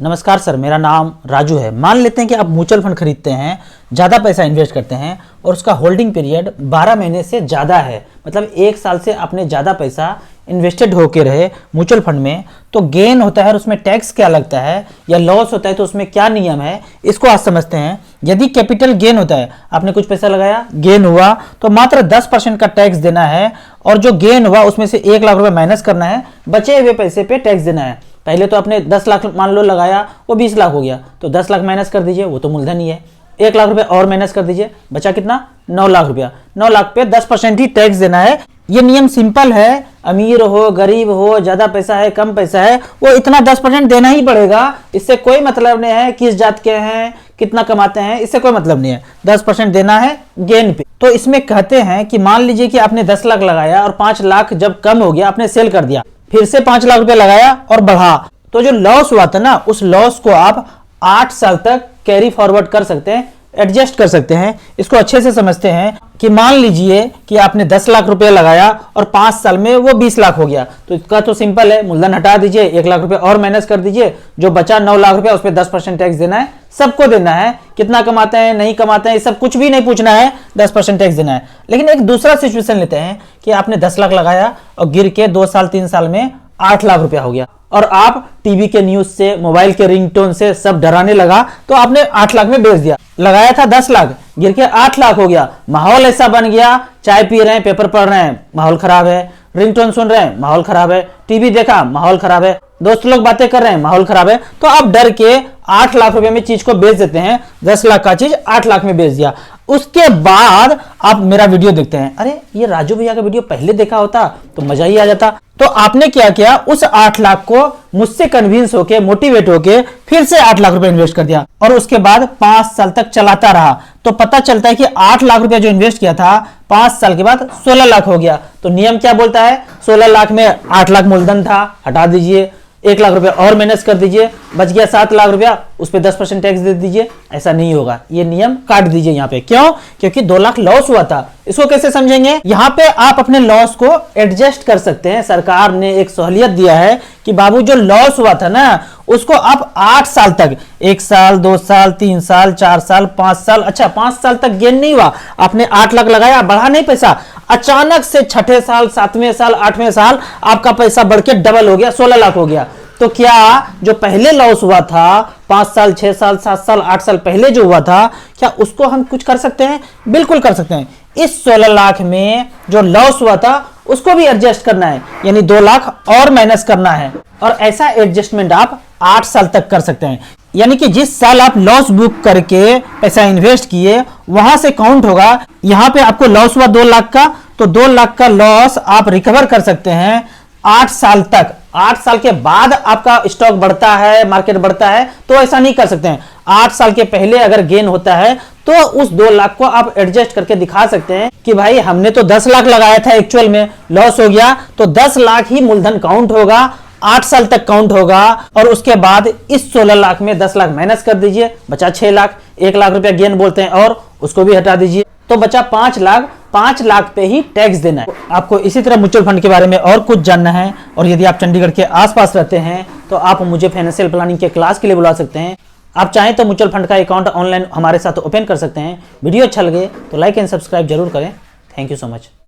नमस्कार सर, मेरा नाम राजू है। मान लेते हैं कि आप म्यूचुअल फंड खरीदते हैं, ज़्यादा पैसा इन्वेस्ट करते हैं और उसका होल्डिंग पीरियड 12 महीने से ज़्यादा है, मतलब 1 साल से आपने ज़्यादा पैसा इन्वेस्टेड होके रहे म्यूचुअल फंड में, तो गेन होता है और उसमें टैक्स क्या लगता है या लॉस होता है तो उसमें क्या नियम है, इसको आज समझते हैं। यदि कैपिटल गेन होता है, आपने कुछ पैसा लगाया, गेन हुआ, तो मात्र 10% का टैक्स देना है और जो गेन हुआ उसमें से 1 लाख रुपए माइनस करना है, बचे हुए पैसे पे टैक्स देना है। पहले तो आपने 10 लाख मान लो लगाया, वो 20 लाख हो गया, तो 10 लाख माइनस कर दीजिए, वो तो मूलधन ही है। 1 लाख रुपए और माइनस कर दीजिए, बचा कितना? 9 लाख रुपया। 9 लाख पे 10% ही टैक्स देना है। ये नियम सिंपल है, अमीर हो गरीब हो, ज्यादा पैसा है कम पैसा है, वो इतना 10% देना ही पड़ेगा। इससे कोई मतलब नहीं है किस जात के हैं, कितना कमाते हैं, इससे कोई मतलब नहीं है। 10% देना है गेन पे। तो इसमें कहते हैं कि मान लीजिए कि आपने 10 लाख लगाया और 5 लाख जब कम हो गया आपने सेल कर दिया, फिर से 5 लाख रुपए लगाया और बढ़ा, तो जो लॉस हुआ था ना, उस लॉस को आप 8 साल तक कैरी फॉरवर्ड कर सकते हैं, एडजस्ट कर सकते हैं। इसको अच्छे से समझते हैं कि मान लीजिए कि आपने 10 लाख रुपए लगाया और 5 साल में वो 20 लाख हो गया, तो इसका तो सिंपल है, मूलधन हटा दीजिए, 1 लाख रुपए और माइनस कर दीजिए, जो बचा 9 लाख रुपए उस पर 10% टैक्स देना है, सबको देना है। कितना कमाते हैं नहीं कमाते हैं, ये सब कुछ भी नहीं पूछना है, 10% टैक्स देना है। लेकिन एक दूसरा सिचुएशन लेते हैं कि आपने 10 लाख लगाया और गिर के 2 साल 3 साल में 8 लाख रुपया हो गया और आप टीवी के न्यूज से, मोबाइल के रिंगटोन से सब डराने लगा, तो आपने 8 लाख में बेच दिया। लगाया था 10 लाख, गिर के 8 लाख हो गया। माहौल ऐसा बन गया, चाय पी रहे हैं, पेपर पढ़ रहे हैं, माहौल खराब है, रिंगटोन सुन रहे हैं, माहौल खराब है, टीवी देखा, माहौल खराब है, दोस्त लोग बातें कर रहे हैं, माहौल खराब है, तो आप डर के 8 लाख रुपए में चीज को बेच देते हैं। 10 लाख का चीज 8 लाख में बेच दिया। उसके बाद आप मेरा वीडियो देखते हैं, अरे ये राजू भैया का वीडियो पहले देखा होता तो मजा ही आ जाता। तो आपने क्या किया, उस 8 लाख को मुझसे कन्विंस होके, मोटिवेट होके फिर से 8 लाख रुपए इन्वेस्ट कर दिया और उसके बाद 5 साल तक चलाता रहा। तो पता चलता है कि 8 लाख रुपया जो इन्वेस्ट किया था 5 साल के बाद 16 लाख हो गया। तो नियम क्या बोलता है, 16 लाख में 8 लाख मूलधन था, हटा दीजिए, 1 लाख रुपया और माइनस कर दीजिए, बच गया 7 लाख रुपया, उस पर 10% टैक्स दे दीजिए। ऐसा नहीं होगा, ये नियम काट दीजिए यहाँ पे। क्यों? क्योंकि 2 लाख लॉस हुआ था। इसको कैसे समझेंगे? यहाँ पे आप अपने लॉस को एडजस्ट कर सकते हैं। सरकार ने एक सहूलियत दिया है कि बाबू जो लॉस हुआ था ना, उसको आप 8 साल तक, 1 साल 2 साल 3 साल 4 साल 5 साल, अच्छा 5 साल तक गेन नहीं हुआ, आपने 8 लाख लगाया, बढ़ा नहीं पैसा, अचानक से 6ठे साल 7वें साल 8वें साल आपका पैसा बढ़ के डबल हो गया, 16 लाख हो गया। तो क्या जो पहले लॉस हुआ था 5 साल 6 साल 7 साल 8 साल पहले जो हुआ था, क्या उसको हम कुछ कर सकते हैं? बिल्कुल कर सकते हैं। इस 16 लाख में जो लॉस हुआ था उसको भी एडजस्ट करना है, यानी 2 लाख और माइनस करना है, और ऐसा एडजस्टमेंट आप 8 साल तक कर सकते हैं। यानी कि जिस साल आप लॉस बुक करके पैसा इन्वेस्ट किए वहां से काउंट होगा। यहां पे आपको लॉस हुआ 2 लाख का, तो 2 लाख का लॉस आप रिकवर कर सकते हैं 8 साल तक। 8 साल के बाद आपका स्टॉक बढ़ता है, मार्केट बढ़ता है, तो ऐसा नहीं कर सकते हैं। 8 साल के पहले अगर गेन होता है तो उस 2 लाख को आप एडजस्ट करके दिखा सकते हैं कि भाई हमने तो 10 लाख लगाया था, एक्चुअल में लॉस हो गया, तो 10 लाख ही मूलधन काउंट होगा, 8 साल तक काउंट होगा, और उसके बाद इस 16 लाख में 10 लाख माइनस कर दीजिए, बचा 6 लाख। 1 लाख रुपया गेन बोलते हैं और उसको भी हटा दीजिए, तो बचा 5 लाख। 5 लाख पे ही टैक्स देना है। आपको इसी तरह म्यूचुअल फंड के बारे में और कुछ जानना है, और यदि आप चंडीगढ़ के आसपास रहते हैं तो आप मुझे फाइनेंशियल प्लानिंग के क्लास के लिए बुला सकते हैं। आप चाहें तो म्यूचुअल फंड का अकाउंट ऑनलाइन हमारे साथ ओपन कर सकते हैं। वीडियो अच्छा लगे तो लाइक एंड सब्सक्राइब जरूर करें। Thank you so much.